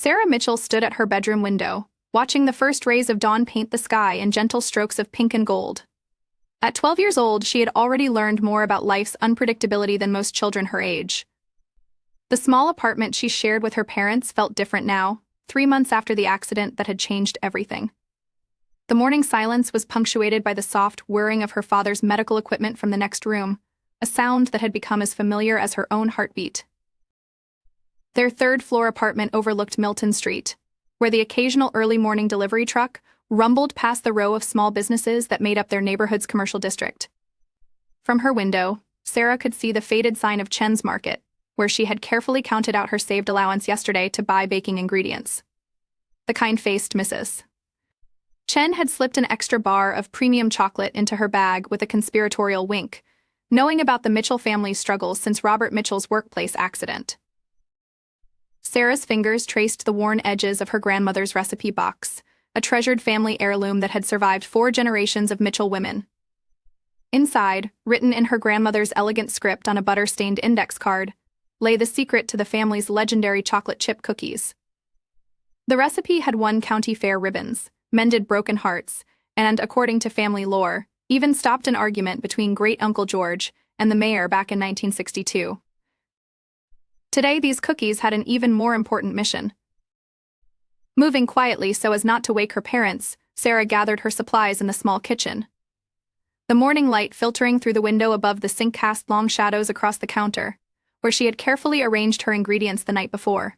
Sarah Mitchell stood at her bedroom window, watching the first rays of dawn paint the sky in gentle strokes of pink and gold. At 12 years old, she had already learned more about life's unpredictability than most children her age. The small apartment she shared with her parents felt different now, 3 months after the accident that had changed everything. The morning silence was punctuated by the soft whirring of her father's medical equipment from the next room, a sound that had become as familiar as her own heartbeat. Their third-floor apartment overlooked Milton Street, where the occasional early morning delivery truck rumbled past the row of small businesses that made up their neighborhood's commercial district. From her window, Sarah could see the faded sign of Chen's Market, where she had carefully counted out her saved allowance yesterday to buy baking ingredients. The kind-faced Mrs. Chen had slipped an extra bar of premium chocolate into her bag with a conspiratorial wink, knowing about the Mitchell family's struggles since Robert Mitchell's workplace accident. Sarah's fingers traced the worn edges of her grandmother's recipe box, a treasured family heirloom that had survived 4 generations of Mitchell women. Inside, written in her grandmother's elegant script on a butter-stained index card, lay the secret to the family's legendary chocolate chip cookies. The recipe had won county fair ribbons, mended broken hearts, and, according to family lore, even stopped an argument between Great-Uncle George and the mayor back in 1962. Today, these cookies had an even more important mission. Moving quietly so as not to wake her parents, Sarah gathered her supplies in the small kitchen. The morning light filtering through the window above the sink cast long shadows across the counter, where she had carefully arranged her ingredients the night before.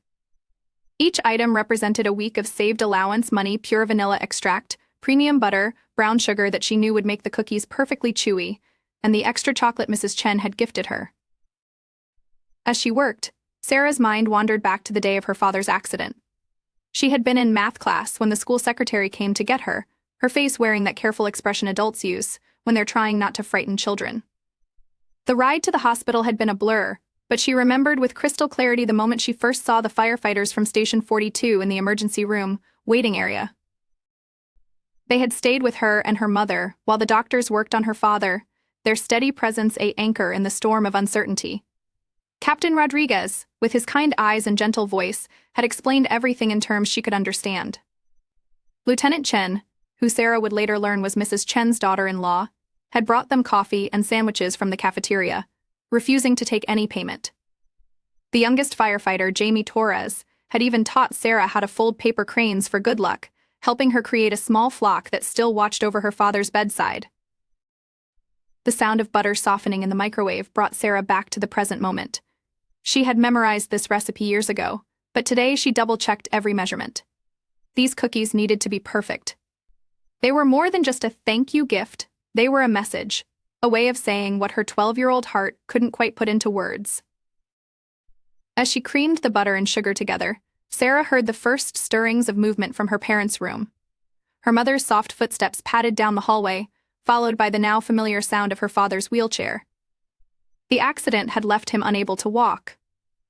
Each item represented a week of saved allowance money: pure vanilla extract, premium butter, brown sugar that she knew would make the cookies perfectly chewy, and the extra chocolate Mrs. Chen had gifted her. As she worked, Sarah's mind wandered back to the day of her father's accident. She had been in math class when the school secretary came to get her, her face wearing that careful expression adults use when they're trying not to frighten children. The ride to the hospital had been a blur, but she remembered with crystal clarity the moment she first saw the firefighters from Station 42 in the emergency room waiting area. They had stayed with her and her mother while the doctors worked on her father, their steady presence an anchor in the storm of uncertainty. Captain Rodriguez, with his kind eyes and gentle voice, had explained everything in terms she could understand. Lieutenant Chen, who Sarah would later learn was Mrs. Chen's daughter-in-law, had brought them coffee and sandwiches from the cafeteria, refusing to take any payment. The youngest firefighter, Jamie Torres, had even taught Sarah how to fold paper cranes for good luck, helping her create a small flock that still watched over her father's bedside. The sound of butter softening in the microwave brought Sarah back to the present moment. She had memorized this recipe years ago, but today she double-checked every measurement. These cookies needed to be perfect. They were more than just a thank you gift, they were a message, a way of saying what her 12-year-old heart couldn't quite put into words. As she creamed the butter and sugar together, Sarah heard the first stirrings of movement from her parents' room. Her mother's soft footsteps padded down the hallway, followed by the now familiar sound of her father's wheelchair. The accident had left him unable to walk,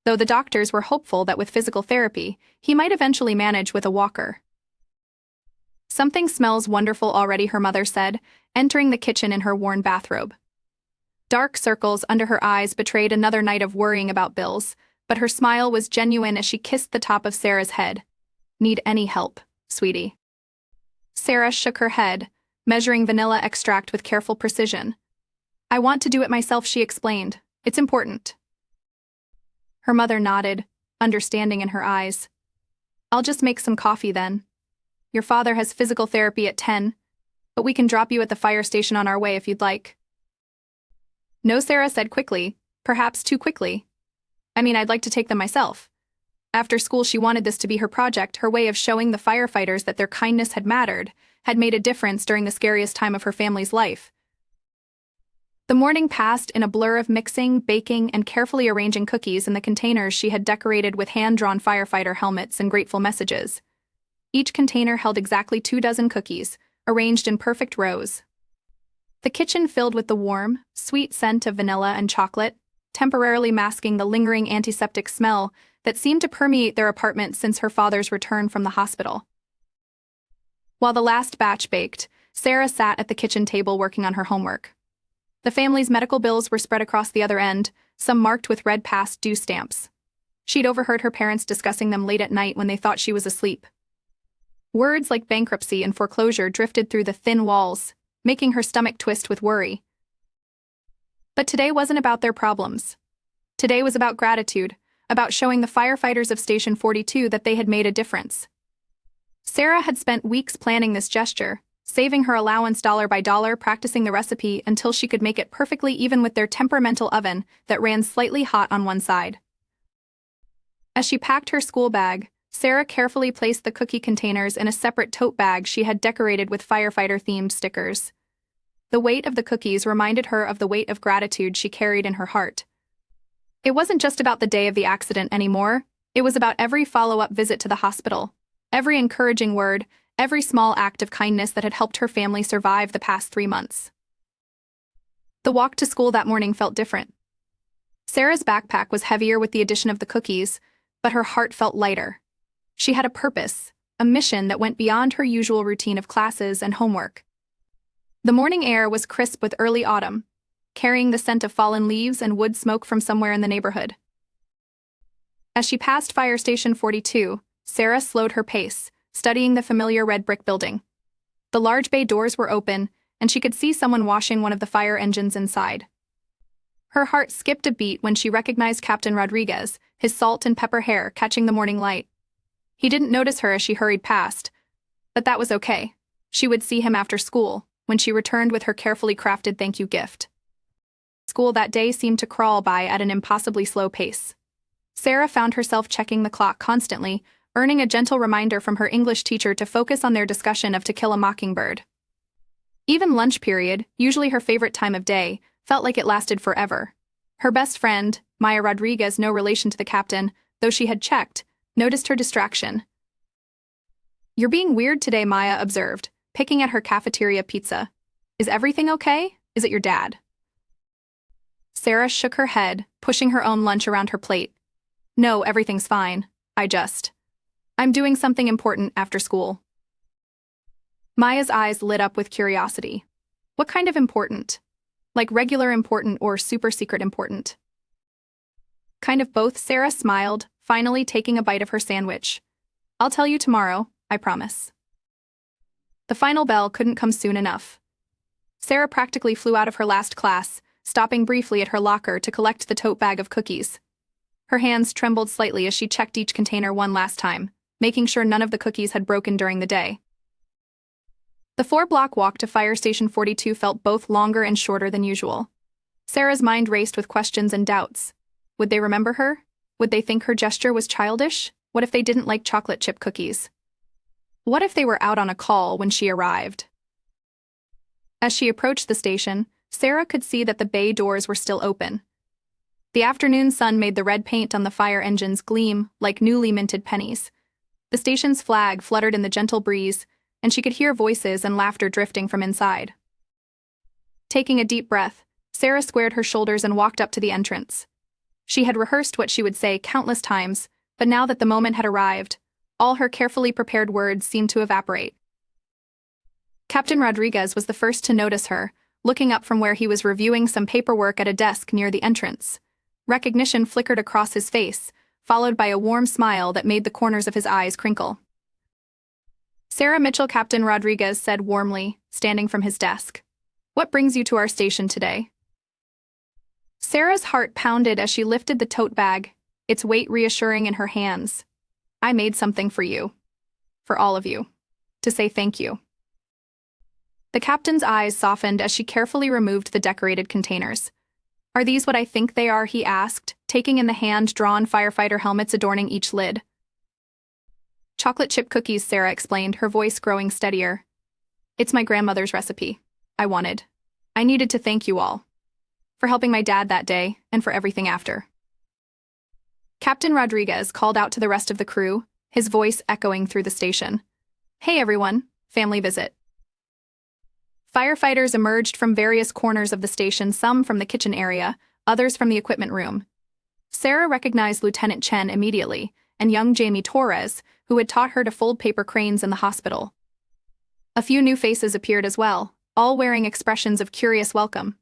though the doctors were hopeful that with physical therapy, he might eventually manage with a walker. "Something smells wonderful already," her mother said, entering the kitchen in her worn bathrobe. Dark circles under her eyes betrayed another night of worrying about bills, but her smile was genuine as she kissed the top of Sarah's head. "Need any help, sweetie?" Sarah shook her head, measuring vanilla extract with careful precision. "I want to do it myself," she explained. "It's important." Her mother nodded, understanding in her eyes. "I'll just make some coffee then. Your father has physical therapy at 10, but we can drop you at the fire station on our way if you'd like." "No," Sarah said quickly, perhaps too quickly. I'd like to take them myself." After school, she wanted this to be her project, her way of showing the firefighters that their kindness had mattered, had made a difference during the scariest time of her family's life. The morning passed in a blur of mixing, baking, and carefully arranging cookies in the containers she had decorated with hand-drawn firefighter helmets and grateful messages. Each container held exactly 24 cookies, arranged in perfect rows. The kitchen filled with the warm, sweet scent of vanilla and chocolate, temporarily masking the lingering antiseptic smell that seemed to permeate their apartment since her father's return from the hospital. While the last batch baked, Sarah sat at the kitchen table working on her homework. The family's medical bills were spread across the other end, some marked with red past due stamps. She'd overheard her parents discussing them late at night when they thought she was asleep. Words like bankruptcy and foreclosure drifted through the thin walls, making her stomach twist with worry. But today wasn't about their problems. Today was about gratitude, about showing the firefighters of Station 42 that they had made a difference. Sarah had spent weeks planning this gesture, saving her allowance dollar by dollar, practicing the recipe until she could make it perfectly even with their temperamental oven that ran slightly hot on one side. As she packed her school bag, Sarah carefully placed the cookie containers in a separate tote bag she had decorated with firefighter-themed stickers. The weight of the cookies reminded her of the weight of gratitude she carried in her heart. It wasn't just about the day of the accident anymore, it was about every follow-up visit to the hospital, every encouraging word, every small act of kindness that had helped her family survive the past 3 months. The walk to school that morning felt different. Sarah's backpack was heavier with the addition of the cookies, but her heart felt lighter. She had a purpose, a mission that went beyond her usual routine of classes and homework. The morning air was crisp with early autumn, carrying the scent of fallen leaves and wood smoke from somewhere in the neighborhood. As she passed Fire Station 42, Sarah slowed her pace, studying the familiar red brick building. The large bay doors were open, and she could see someone washing one of the fire engines inside. Her heart skipped a beat when she recognized Captain Rodriguez, his salt and pepper hair catching the morning light. He didn't notice her as she hurried past, but that was okay. She would see him after school, when she returned with her carefully crafted thank you gift. School that day seemed to crawl by at an impossibly slow pace. Sarah found herself checking the clock constantly, earning a gentle reminder from her English teacher to focus on their discussion of To Kill a Mockingbird. Even lunch period, usually her favorite time of day, felt like it lasted forever. Her best friend, Maya Rodriguez, no relation to the captain, though she had checked, noticed her distraction. "You're being weird today," Maya observed, picking at her cafeteria pizza. "Is everything okay? Is it your dad?" Sarah shook her head, pushing her own lunch around her plate. "No, everything's fine. I'm doing something important after school." Maya's eyes lit up with curiosity. What kind of important? Like regular important or super secret important? Kind of both, Sarah smiled, finally taking a bite of her sandwich. "I'll tell you tomorrow, I promise." The final bell couldn't come soon enough. Sarah practically flew out of her last class, stopping briefly at her locker to collect the tote bag of cookies. Her hands trembled slightly as she checked each container one last time, making sure none of the cookies had broken during the day. The 4-block walk to Fire Station 42 felt both longer and shorter than usual. Sarah's mind raced with questions and doubts. Would they remember her? Would they think her gesture was childish? What if they didn't like chocolate chip cookies? What if they were out on a call when she arrived? As she approached the station, Sarah could see that the bay doors were still open. The afternoon sun made the red paint on the fire engines gleam like newly minted pennies. The station's flag fluttered in the gentle breeze, and she could hear voices and laughter drifting from inside. Taking a deep breath, Sarah squared her shoulders and walked up to the entrance. She had rehearsed what she would say countless times, but now that the moment had arrived, all her carefully prepared words seemed to evaporate. Captain Rodriguez was the first to notice her, looking up from where he was reviewing some paperwork at a desk near the entrance. Recognition flickered across his face, followed by a warm smile that made the corners of his eyes crinkle. "Sarah Mitchell," Captain Rodriguez said warmly, standing from his desk. "What brings you to our station today?" Sarah's heart pounded as she lifted the tote bag, its weight reassuring in her hands. "I made something for you. For all of you. To say thank you." The captain's eyes softened as she carefully removed the decorated containers. "Are these what I think they are?" he asked, taking in the hand-drawn firefighter helmets adorning each lid. "Chocolate chip cookies," Sarah explained, her voice growing steadier. "It's my grandmother's recipe. I needed to thank you all. For helping my dad that day, and for everything after." Captain Rodriguez called out to the rest of the crew, his voice echoing through the station. "Hey everyone, family visit." Firefighters emerged from various corners of the station, some from the kitchen area, others from the equipment room. Sarah recognized Lieutenant Chen immediately, and young Jamie Torres, who had taught her to fold paper cranes in the hospital. A few new faces appeared as well, all wearing expressions of curious welcome.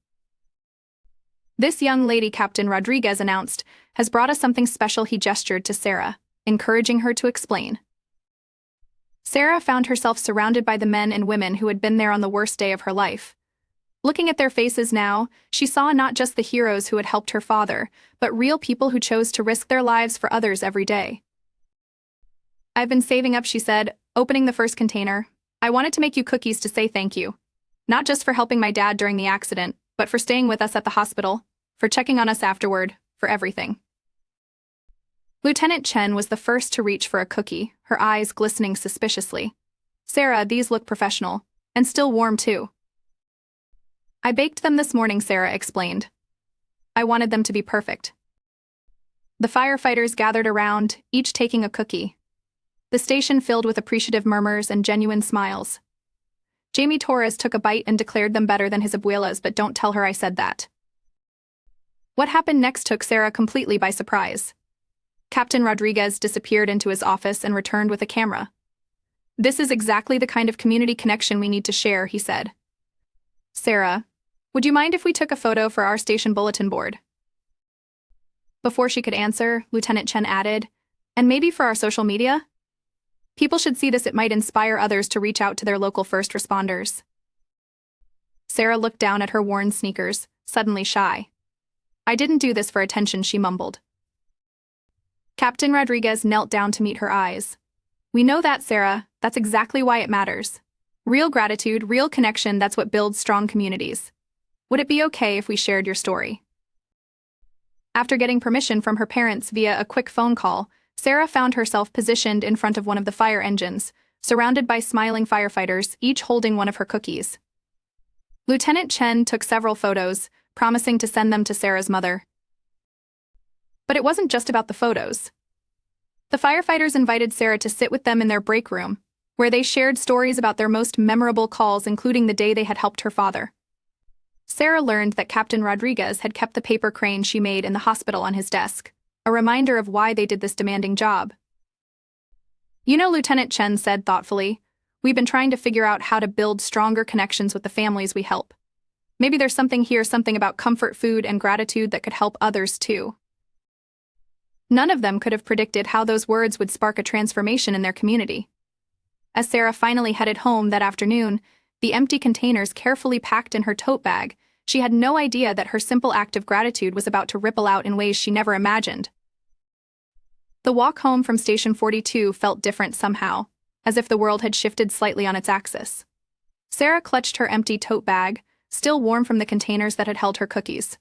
"This young lady," Captain Rodriguez announced, has brought us something special, he gestured to Sarah, encouraging her to explain. Sarah found herself surrounded by the men and women who had been there on the worst day of her life. Looking at their faces now, she saw not just the heroes who had helped her father, but real people who chose to risk their lives for others every day. "I've been saving up," she said, opening the first container. "I wanted to make you cookies to say thank you. Not just for helping my dad during the accident, but for staying with us at the hospital, for checking on us afterward, for everything." Lieutenant Chen was the first to reach for a cookie, her eyes glistening suspiciously. "Sarah, these look professional. And still warm, too." "I baked them this morning," Sarah explained. "I wanted them to be perfect." The firefighters gathered around, each taking a cookie. The station filled with appreciative murmurs and genuine smiles. Jamie Torres took a bite and declared them better than his abuela's, but don't tell her I said that. What happened next took Sarah completely by surprise. Captain Rodriguez disappeared into his office and returned with a camera. "This is exactly the kind of community connection we need to share," he said. "Sarah, would you mind if we took a photo for our station bulletin board?" Before she could answer, Lieutenant Chen added, "And maybe for our social media? People should see this. It might inspire others to reach out to their local first responders." Sarah looked down at her worn sneakers, suddenly shy. "I didn't do this for attention," she mumbled. Captain Rodriguez knelt down to meet her eyes. "We know that, Sarah. That's exactly why it matters. Real gratitude, real connection, that's what builds strong communities. Would it be okay if we shared your story?" After getting permission from her parents via a quick phone call, Sarah found herself positioned in front of one of the fire engines, surrounded by smiling firefighters, each holding one of her cookies. Lieutenant Chen took several photos, promising to send them to Sarah's mother. But it wasn't just about the photos. The firefighters invited Sarah to sit with them in their break room, where they shared stories about their most memorable calls, including the day they had helped her father. Sarah learned that Captain Rodriguez had kept the paper crane she made in the hospital on his desk, a reminder of why they did this demanding job. "You know," Lieutenant Chen said thoughtfully, "we've been trying to figure out how to build stronger connections with the families we help. Maybe there's something here, something about comfort food and gratitude that could help others too." None of them could have predicted how those words would spark a transformation in their community. As Sarah finally headed home that afternoon, the empty containers carefully packed in her tote bag, she had no idea that her simple act of gratitude was about to ripple out in ways she never imagined. The walk home from Station 42 felt different somehow, as if the world had shifted slightly on its axis. Sarah clutched her empty tote bag, still warm from the containers that had held her cookies.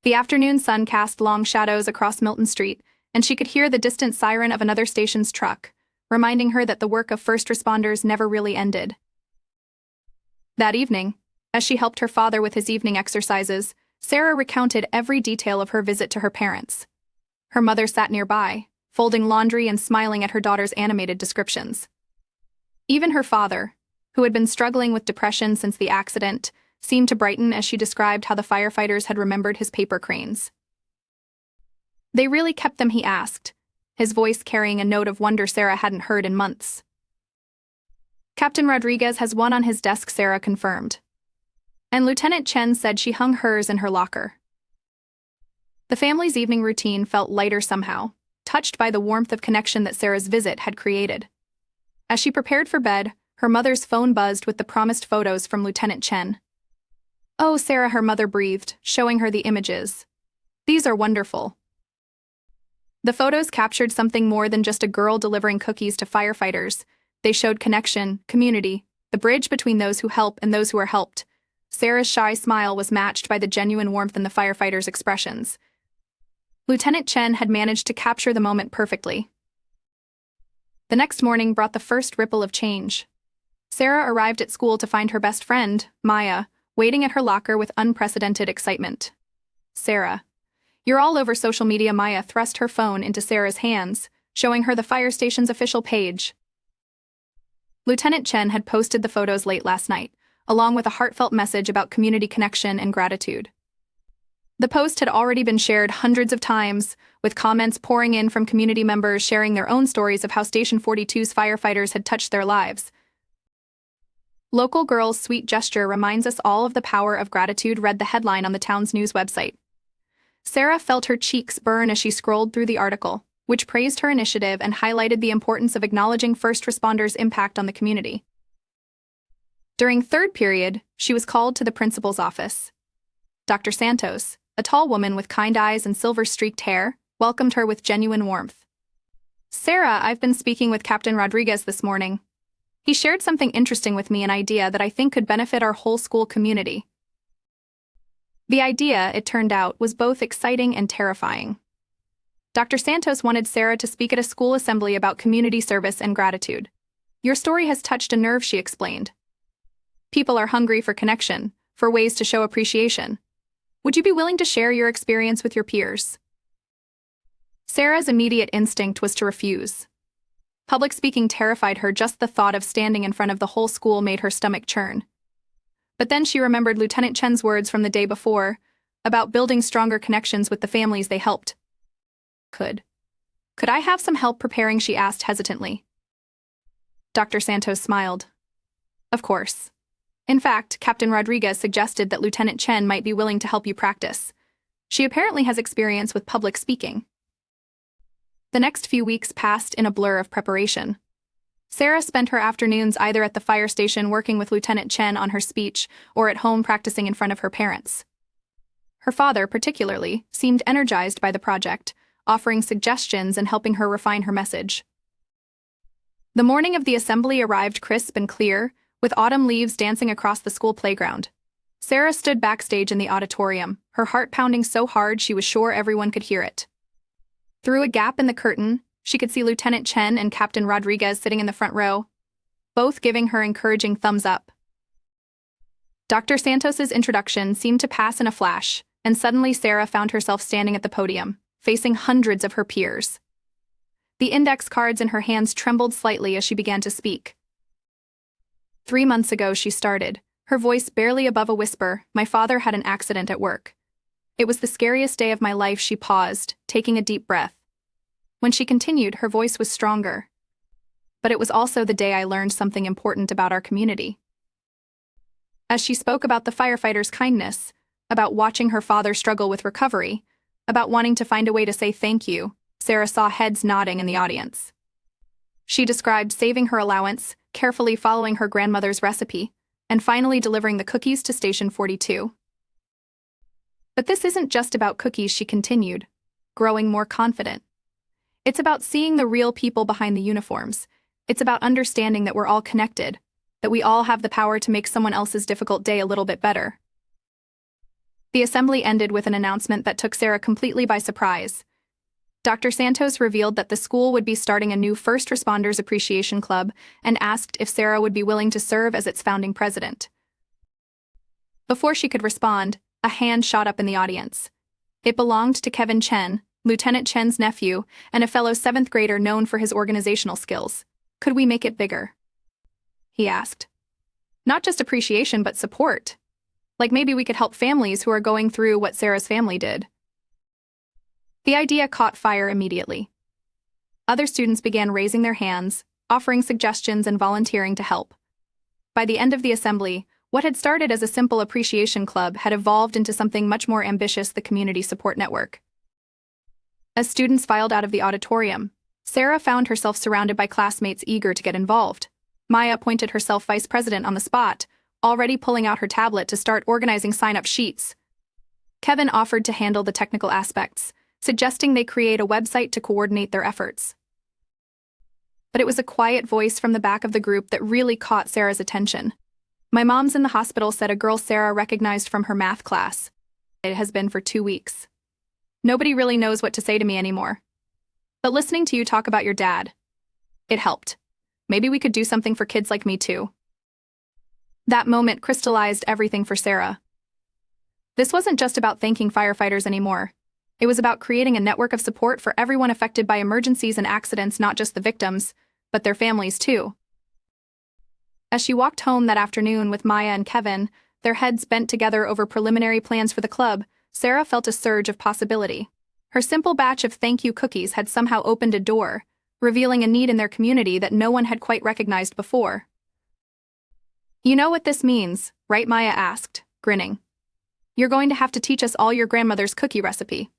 The afternoon sun cast long shadows across Milton Street, and she could hear the distant siren of another station's truck, reminding her that the work of first responders never really ended. That evening, as she helped her father with his evening exercises, Sarah recounted every detail of her visit to her parents. Her mother sat nearby, folding laundry and smiling at her daughter's animated descriptions. Even her father, who had been struggling with depression since the accident, seemed to brighten as she described how the firefighters had remembered his paper cranes. "They really kept them?" he asked, his voice carrying a note of wonder Sarah hadn't heard in months. "Captain Rodriguez has one on his desk," Sarah confirmed. And Lieutenant Chen said she hung hers in her locker. The family's evening routine felt lighter somehow, touched by the warmth of connection that Sarah's visit had created. As she prepared for bed, her mother's phone buzzed with the promised photos from Lieutenant Chen. "Oh, Sarah," her mother breathed, showing her the images. "These are wonderful." The photos captured something more than just a girl delivering cookies to firefighters. They showed connection, community, the bridge between those who help and those who are helped. Sarah's shy smile was matched by the genuine warmth in the firefighters' expressions. Lieutenant Chen had managed to capture the moment perfectly. The next morning brought the first ripple of change. Sarah arrived at school to find her best friend, Maya, waiting at her locker with unprecedented excitement. "Sarah, you're all over social media." Maya thrust her phone into Sarah's hands, showing her the fire station's official page. Lieutenant Chen had posted the photos late last night, along with a heartfelt message about community connection and gratitude. The post had already been shared hundreds of times, with comments pouring in from community members sharing their own stories of how Station 42's firefighters had touched their lives. "Local girl's sweet gesture reminds us all of the power of gratitude," read the headline on the town's news website. Sarah felt her cheeks burn as she scrolled through the article, which praised her initiative and highlighted the importance of acknowledging first responders' impact on the community. During third period, she was called to the principal's office. Dr. Santos, a tall woman with kind eyes and silver-streaked hair, welcomed her with genuine warmth. "Sarah, I've been speaking with Captain Rodriguez this morning. He shared something interesting with me, an idea that I think could benefit our whole school community." The idea, it turned out, was both exciting and terrifying. Dr. Santos wanted Sarah to speak at a school assembly about community service and gratitude. "Your story has touched a nerve," she explained. "People are hungry for connection, for ways to show appreciation. Would you be willing to share your experience with your peers?" Sarah's immediate instinct was to refuse. Public speaking terrified her. Just the thought of standing in front of the whole school made her stomach churn. But then she remembered Lieutenant Chen's words from the day before, about building stronger connections with the families they helped. Could I have some help preparing?" she asked hesitantly. Dr. Santos smiled. "Of course. In fact, Captain Rodriguez suggested that Lieutenant Chen might be willing to help you practice. She apparently has experience with public speaking." The next few weeks passed in a blur of preparation. Sarah spent her afternoons either at the fire station working with Lieutenant Chen on her speech or at home practicing in front of her parents. Her father, particularly, seemed energized by the project, offering suggestions and helping her refine her message. The morning of the assembly arrived crisp and clear, with autumn leaves dancing across the school playground. Sarah stood backstage in the auditorium, her heart pounding so hard she was sure everyone could hear it. Through a gap in the curtain, she could see Lieutenant Chen and Captain Rodriguez sitting in the front row, both giving her encouraging thumbs up. Dr. Santos's introduction seemed to pass in a flash, and suddenly Sarah found herself standing at the podium, facing hundreds of her peers. The index cards in her hands trembled slightly as she began to speak. 3 months ago, she started, her voice barely above a whisper. "My father had an accident at work. It was the scariest day of my life." She paused, taking a deep breath. When she continued, her voice was stronger. "But it was also the day I learned something important about our community." As she spoke about the firefighters' kindness, about watching her father struggle with recovery, about wanting to find a way to say thank you, Sarah saw heads nodding in the audience. She described saving her allowance, carefully following her grandmother's recipe, and finally delivering the cookies to Station 42. "But this isn't just about cookies," she continued, growing more confident. "It's about seeing the real people behind the uniforms. It's about understanding that we're all connected, that we all have the power to make someone else's difficult day a little bit better." The assembly ended with an announcement that took Sarah completely by surprise. Dr. Santos revealed that the school would be starting a new First Responders Appreciation Club and asked if Sarah would be willing to serve as its founding president. Before she could respond, a hand shot up in the audience. It belonged to Kevin Chen, Lieutenant Chen's nephew, and a fellow 7th grader known for his organizational skills. "Could we make it bigger?" he asked. "Not just appreciation, but support. Like maybe we could help families who are going through what Sarah's family did." The idea caught fire immediately. Other students began raising their hands, offering suggestions and volunteering to help. By the end of the assembly, what had started as a simple appreciation club had evolved into something much more ambitious: the Community Support Network. As students filed out of the auditorium, Sarah found herself surrounded by classmates eager to get involved. Maya appointed herself vice president on the spot, already pulling out her tablet to start organizing sign-up sheets. Kevin offered to handle the technical aspects, suggesting they create a website to coordinate their efforts. But it was a quiet voice from the back of the group that really caught Sarah's attention. "My mom's in the hospital," said a girl Sarah recognized from her math class. "It has been for 2 weeks. Nobody really knows what to say to me anymore. But listening to you talk about your dad, it helped. Maybe we could do something for kids like me too." That moment crystallized everything for Sarah. This wasn't just about thanking firefighters anymore. It was about creating a network of support for everyone affected by emergencies and accidents, not just the victims, but their families too. As she walked home that afternoon with Maya and Kevin, their heads bent together over preliminary plans for the club, Sarah felt a surge of possibility. Her simple batch of thank you cookies had somehow opened a door, revealing a need in their community that no one had quite recognized before. "You know what this means, right?" Maya asked, grinning. "You're going to have to teach us all your grandmother's cookie recipe."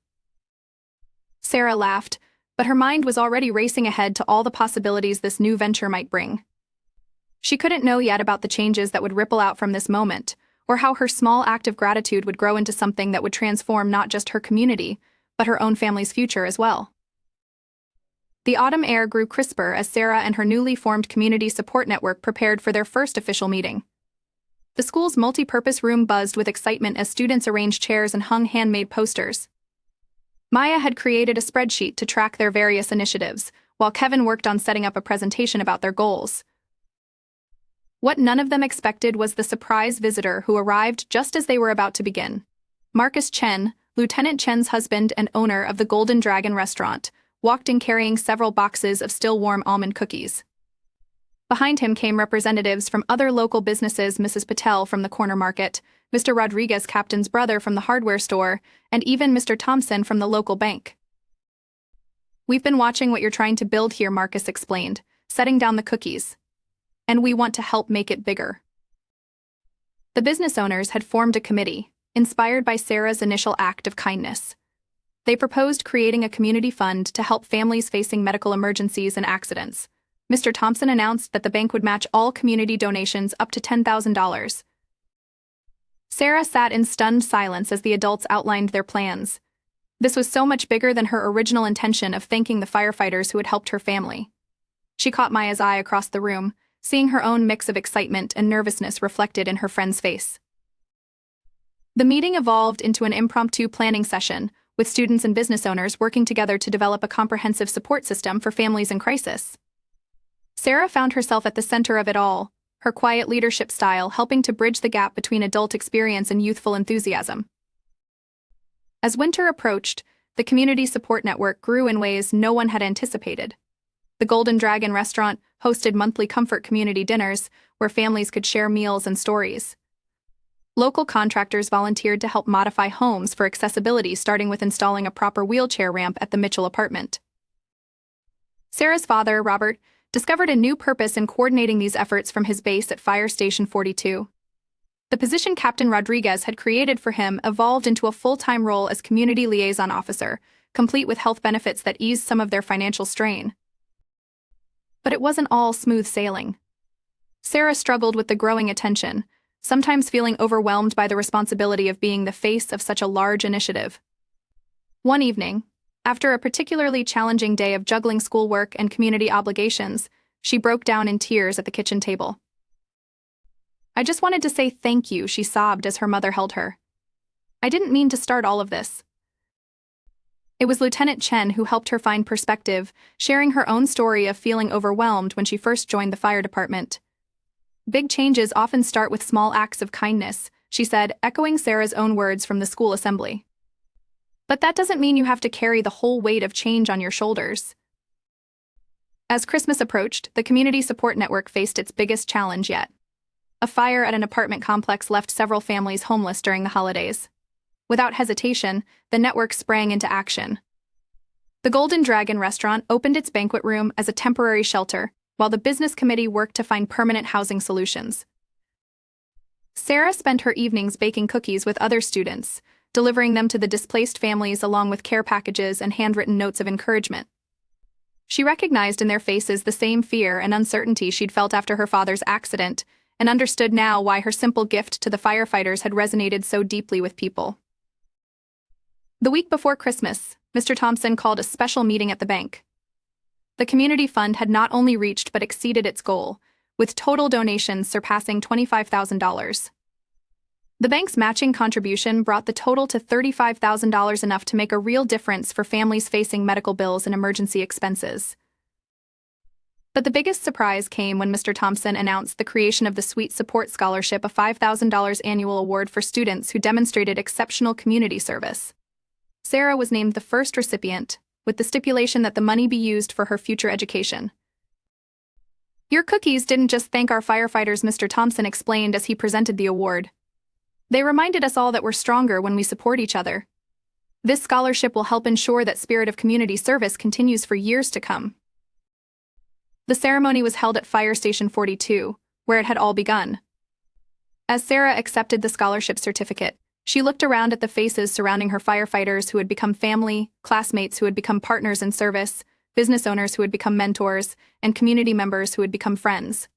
Sarah laughed, but her mind was already racing ahead to all the possibilities this new venture might bring. She couldn't know yet about the changes that would ripple out from this moment, or how her small act of gratitude would grow into something that would transform not just her community, but her own family's future as well. The autumn air grew crisper as Sarah and her newly formed community support network prepared for their first official meeting. The school's multi-purpose room buzzed with excitement as students arranged chairs and hung handmade posters. Maya had created a spreadsheet to track their various initiatives, while Kevin worked on setting up a presentation about their goals. What none of them expected was the surprise visitor who arrived just as they were about to begin. Marcus Chen, Lieutenant Chen's husband and owner of the Golden Dragon restaurant, walked in carrying several boxes of still-warm almond cookies. Behind him came representatives from other local businesses, Mrs. Patel from the corner market, Mr. Rodriguez, Captain's brother from the hardware store, and even Mr. Thompson from the local bank. "We've been watching what you're trying to build here," Marcus explained, setting down the cookies. "And we want to help make it bigger." The business owners had formed a committee, inspired by Sarah's initial act of kindness. They proposed creating a community fund to help families facing medical emergencies and accidents. Mr. Thompson announced that the bank would match all community donations up to $10,000. Sarah sat in stunned silence as the adults outlined their plans. This was so much bigger than her original intention of thanking the firefighters who had helped her family. She caught Maya's eye across the room, seeing her own mix of excitement and nervousness reflected in her friend's face. The meeting evolved into an impromptu planning session, with students and business owners working together to develop a comprehensive support system for families in crisis. Sarah found herself at the center of it all, her quiet leadership style helping to bridge the gap between adult experience and youthful enthusiasm. As winter approached, the community support network grew in ways no one had anticipated. The Golden Dragon restaurant hosted monthly comfort community dinners where families could share meals and stories. Local contractors volunteered to help modify homes for accessibility, starting with installing a proper wheelchair ramp at the Mitchell apartment. Sarah's father, Robert, discovered a new purpose in coordinating these efforts from his base at Fire Station 42. The position Captain Rodriguez had created for him evolved into a full-time role as community liaison officer, complete with health benefits that eased some of their financial strain. But it wasn't all smooth sailing. Sarah struggled with the growing attention, sometimes feeling overwhelmed by the responsibility of being the face of such a large initiative. One evening, after a particularly challenging day of juggling schoolwork and community obligations, she broke down in tears at the kitchen table. "I just wanted to say thank you," she sobbed as her mother held her. "I didn't mean to start all of this." It was Lieutenant Chen who helped her find perspective, sharing her own story of feeling overwhelmed when she first joined the fire department. "Big changes often start with small acts of kindness," she said, echoing Sarah's own words from the school assembly. "But that doesn't mean you have to carry the whole weight of change on your shoulders." As Christmas approached, the community support network faced its biggest challenge yet. A fire at an apartment complex left several families homeless during the holidays. Without hesitation, the network sprang into action. The Golden Dragon restaurant opened its banquet room as a temporary shelter, while the business committee worked to find permanent housing solutions. Sarah spent her evenings baking cookies with other students, delivering them to the displaced families along with care packages and handwritten notes of encouragement. She recognized in their faces the same fear and uncertainty she'd felt after her father's accident, and understood now why her simple gift to the firefighters had resonated so deeply with people. The week before Christmas, Mr. Thompson called a special meeting at the bank. The community fund had not only reached but exceeded its goal, with total donations surpassing $25,000. The bank's matching contribution brought the total to $35,000, enough to make a real difference for families facing medical bills and emergency expenses. But the biggest surprise came when Mr. Thompson announced the creation of the Sweet Support Scholarship, a $5,000 annual award for students who demonstrated exceptional community service. Sarah was named the first recipient, with the stipulation that the money be used for her future education. "Your cookies didn't just thank our firefighters," Mr. Thompson explained as he presented the award. "They reminded us all that we're stronger when we support each other. This scholarship will help ensure that spirit of community service continues for years to come." The ceremony was held at Fire Station 42, where it had all begun. As Sarah accepted the scholarship certificate, She looked around at the faces surrounding her: firefighters who had become family, classmates who had become partners in service, business owners who had become mentors, and community members who had become friends.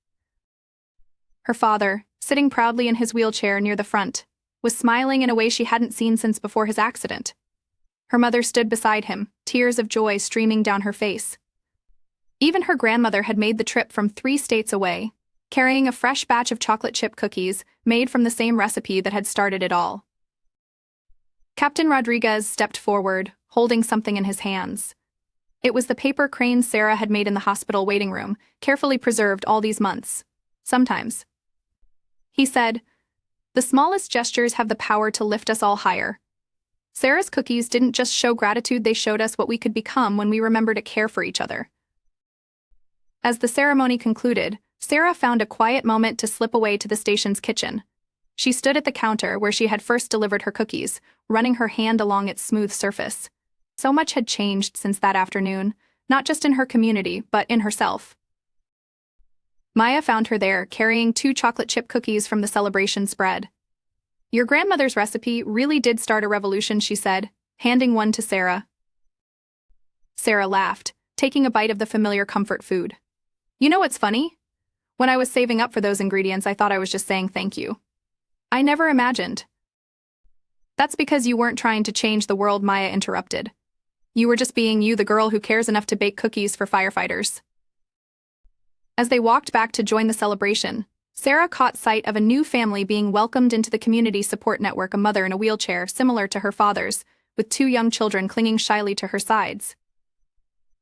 Her father, sitting proudly in his wheelchair near the front, was smiling in a way she hadn't seen since before his accident. Her mother stood beside him, tears of joy streaming down her face. Even her grandmother had made the trip from 3 states away, carrying a fresh batch of chocolate chip cookies made from the same recipe that had started it all. Captain Rodriguez stepped forward, holding something in his hands. It was the paper crane Sarah had made in the hospital waiting room, carefully preserved all these months. Sometimes, he said, the smallest gestures have the power to lift us all higher. Sarah's cookies didn't just show gratitude, they showed us what we could become when we remember to care for each other. As the ceremony concluded, Sarah found a quiet moment to slip away to the station's kitchen. She stood at the counter where she had first delivered her cookies, running her hand along its smooth surface. So much had changed since that afternoon, not just in her community, but in herself. Maya found her there, carrying 2 chocolate chip cookies from the celebration spread. Your grandmother's recipe really did start a revolution, she said, handing one to Sarah. Sarah laughed, taking a bite of the familiar comfort food. You know what's funny? When I was saving up for those ingredients, I thought I was just saying thank you. I never imagined. That's because you weren't trying to change the world, Maya interrupted. You were just being you, the girl who cares enough to bake cookies for firefighters. As they walked back to join the celebration, Sarah caught sight of a new family being welcomed into the community support network: a mother in a wheelchair similar to her father's, with 2 young children clinging shyly to her sides.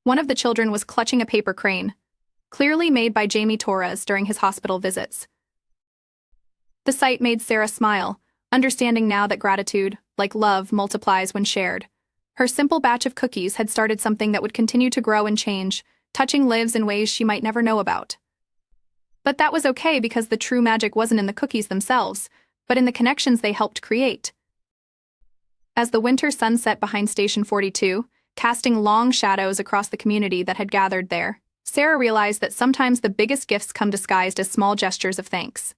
One of the children was clutching a paper crane, clearly made by Jamie Torres during his hospital visits. The sight made Sarah smile, understanding now that gratitude, like love, multiplies when shared. Her simple batch of cookies had started something that would continue to grow and change, touching lives in ways she might never know about. But that was okay, because the true magic wasn't in the cookies themselves, but in the connections they helped create. As the winter sun set behind Station 42, casting long shadows across the community that had gathered there, Sarah realized that sometimes the biggest gifts come disguised as small gestures of thanks.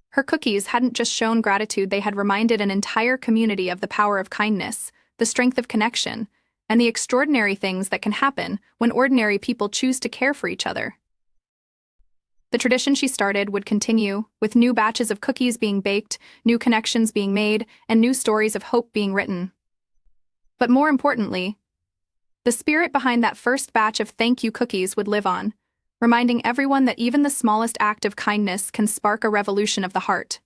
Her cookies hadn't just shown gratitude, they had reminded an entire community of the power of kindness, the strength of connection, and the extraordinary things that can happen when ordinary people choose to care for each other. The tradition she started would continue, with new batches of cookies being baked, new connections being made, and new stories of hope being written. But more importantly, the spirit behind that first batch of thank you cookies would live on, reminding everyone that even the smallest act of kindness can spark a revolution of the heart.